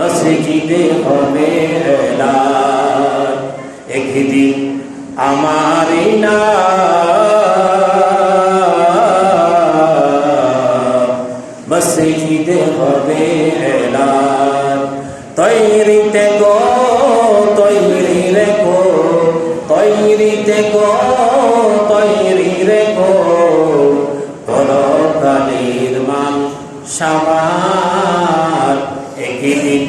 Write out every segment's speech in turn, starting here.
মসজিদে হবে এলান, একদিন আমারই নাম মসজিদে হবে এলান। তৈরিতে গো তৈরি রেখো, তৈরিতে গো তৈরি রেখো, পরকালের মান সামার, একদিন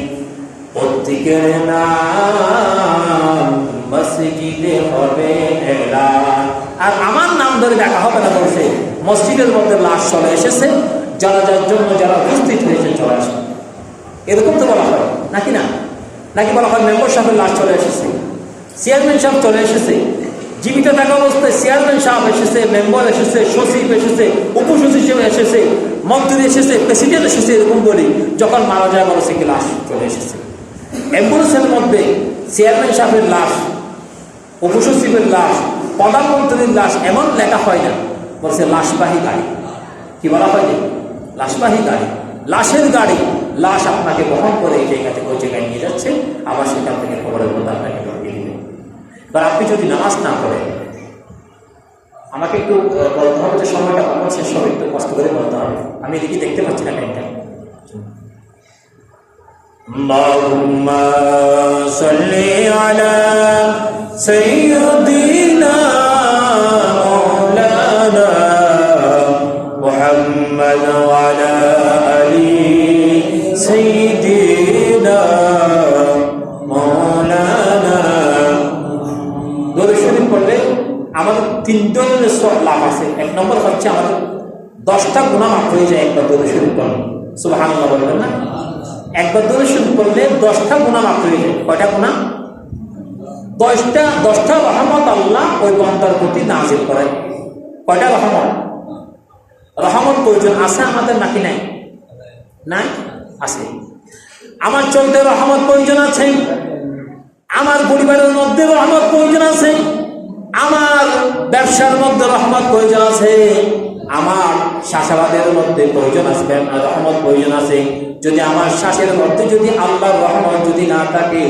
প্রত্যেকের নাম মসজিদে হবে এলান। আর আমার নাম ধরে দেখা হবে না বলছে, মসজিদের মধ্যে লাশ চলে এসেছে, জানাজার জন্য যারা উপস্থিত হয়েছে চলে আসে, এরকম তো বলা হয় নাকি না? নাকি বলা হয় মেম্বার সাহেবের লাশ চলে এসেছে, চেয়ারম্যান সাহেব চলে এসেছে, জীবিত থাকা অবস্থায় চেয়ারম্যান সাহেব এসেছে, মেম্বার এসেছে, সচিব এসেছে, উপসচিব এসেছে, মন্ত্রী এসেছে, প্রেসিডেন্ট এসেছে, এরকম বলি। যখন মারা যায় বলেছে কি লাশ চলে এসেছে। অ্যাম্বুলেন্সের মধ্যে চেয়ারম্যান সাহেবের লাশ, উপসচিবের লাশ, প্রধানমন্ত্রীর লাশ এমন লেখা হয় না, বলছে লাশবাহী গাড়ি। কি বলা হয় যে লাশবাহী গাড়ি, লাশের গাড়ি, লাশ আপনাকে বহন করে এই জায়গা থেকে ওই জায়গায় নিয়ে যাচ্ছে, আবার সেখান থেকে খবরের মধ্যে আপনাকে ঢুকিয়ে দিবে। এবার আপনি যদি নামাজ না পড়েন, আমাকে একটু বলতে হবে যে সময়টা কখন শেষ হবে, একটু কষ্ট করে বলতে হবে, আমি এদিকে দেখতে পাচ্ছি না টাইমটা। আল্লাহুম্মা সাল্লি আলা সাইয়্যিদিনা মাওলানা মুহাম্মদ ওয়া আলা আলি সাইয়্যিদিনা মাওলানা। দরুদ শরীফ পড়লে আমাদের 3 ধরনের লাভ আছে। 1 নম্বর হচ্ছে আমাদের 10টা গুনাহ মাফ হয়ে যায় একবার দরুদ শরীফ পড়লে। সুবহানাল্লাহ বলবেন না? একবার দরুদ শরীফ পড়লে 10টা গুনাহ মাফ হয়ে যায়। কয়টা গুনাহ? 10টা রহমত আল্লাহ ওই বান্দার প্রতি নাযিল করেন। কয়টা রহমত? রহমত প্রয়োজন আছে আমাদের নাকি নাই? নাই, আছে। আমার চলতে রহমত প্রয়োজন আছে, আমার পরিবারের মধ্যে রহমত প্রয়োজন আছে, আমার ব্যবসার মধ্যে রহমত প্রয়োজন আছে, আমার চাষাবাদের মধ্যে প্রয়োজন আছে, রহমত প্রয়োজন আছে। যদি আমার শ্বাসের মধ্যে যদি আল্লাহর রহমত যদি না থাকে,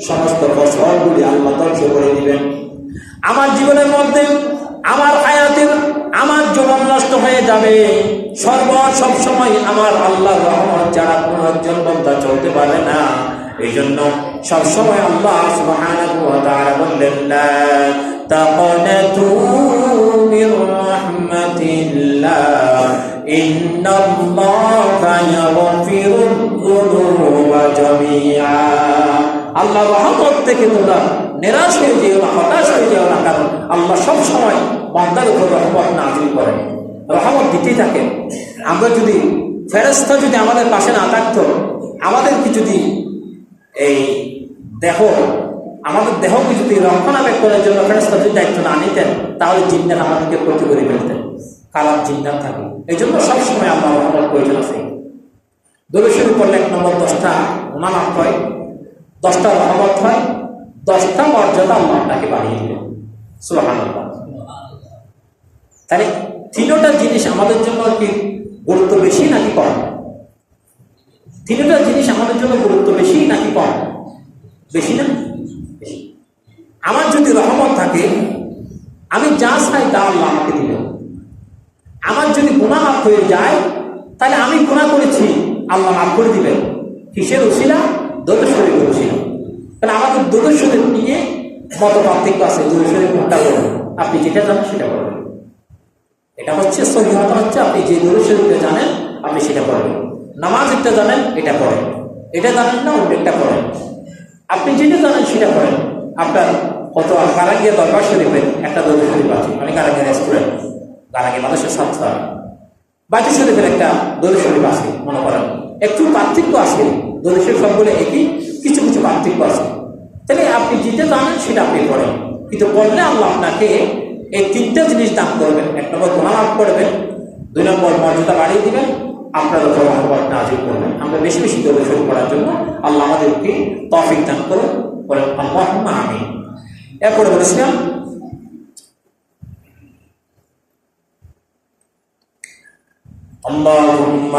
সমস্ত ফসলগুলি আল্লাহ ধ্বংস করে দিবেন। আমার জীবনের মধ্যে আমার হায়াতের আমার জীবন নষ্ট হয়ে যাবে। সব সময় আমার আল্লাহর রহমত ছাড়া কোনো একজন বান্দা চলতে পারে না। এই জন্য সবসময় আল্লাহ সুবহানাহু ওয়া তাআলা বললেন, লা তাকনাতু মির রাহমাতিল্লাহ ইন্নাল্লাহা ইয়াগফিরুয যুনুবা জামিআ। আল্লাহর রহমত থেকে তোমরা নিরাশ হয়ে যেও না, হতাশ হয়ে যেও না, কারণ আল্লাহ সব সময় বান্দার উপর রহমত নাযিল করেন, রহমত দিতেই থাকেন। আমরা যদি ফেরেশতা যদি আমাদের পাশে না থাকতো, আমাদেরকে যদি এই আমাদের দেহকে যদি রক্ষণাবেক্ষণের জন্য ফেরেশতা যদি দায়িত্ব না নিতেন, তাহলে জিন্নাত আমাদেরকে ক্ষতি করে ফেলতেন, খারাপ জিন্নাত থাকে। এই জন্য সবসময় আল্লাহর রহমত প্রয়োজন আছে। দরুদ শরীফ পড়লে 1 নম্বর 10টা গুনাহ মাফ হয়, 10টা রহমত হয়, 10টা মর্যাদা আল্লাহ আপনাকে বাড়িয়ে দিবেন। সুবহানাল্লাহ। তাহলে 3টা জিনিস আমাদের জন্য কি গুরুত্ব বেশি নাকি কম? 3টা জিনিস আমাদের জন্য গুরুত্ব বেশি নাকি কম? বেশি না? বেশি। আমার যদি রহমত থাকে, আমি যা চাই তা আল্লাহ আমাকে দিল। আমার যদি গুনাহ মাফ হয়ে যায়, তাহলে আমি গুনাহ করেছি, আল্লাহ মাফ করে দিবেন। কিসের উসিলা? দরুদ শরীফের উসিলা। তাহলে আমাদের দরুদ শরীফ নিয়ে মত পার্থক্য আছে। দরুদ শরীফ কোনটা বলবেন? আপনি যেটা জানেন সেটা বলবেন। এটা হচ্ছে সহিহতা, হচ্ছে আপনি যে দরুদ শরীফটা জানেন আপনি সেটা পড়বেন। নামাজ একটা জানেন এটা পড়েন, এটা জানেন না অন্যটা পড়েন। আপনি যেটা জানেন সেটা পড়েন। আপনার কত কারাঙ্গিয়া দরবার শরীফের একটা দরুদ শরীফ আছে, মানে কারাঙ্গিয়া রেস্টুরেন্ট, কারাঙ্গিয়া মানুষের ছাত্র, বাতি শরীফের একটা দরুদ শরীফ আছে, মনে করেন একটু পার্থক্য আছে। দরুদ শরীফ সবগুলো একই, কিছু কিছু পার্থক্য আছে। তাহলে আপনি যেটা জানেন সেটা আপনি পড়েন, কিন্তু পড়লে আল্লাহ আপনাকে এই 3টা জিনিস দান করবেন। 1 নম্বর গুনাহ মাফ করবেন, 2 নম্বর মর্যাদা বাড়িয়ে দিবেন, আপনার উপর রহমত নাযিল করবেন। আমরা বেশি বেশি দরুদ শরীফ পড়ার জন্য আল্লাহ আমাদেরকে তৌফিক দান করুন, বলেন আল্লাহুম্মা আমিন। এরপরে বলেছিলাম আল্লাহুম্মা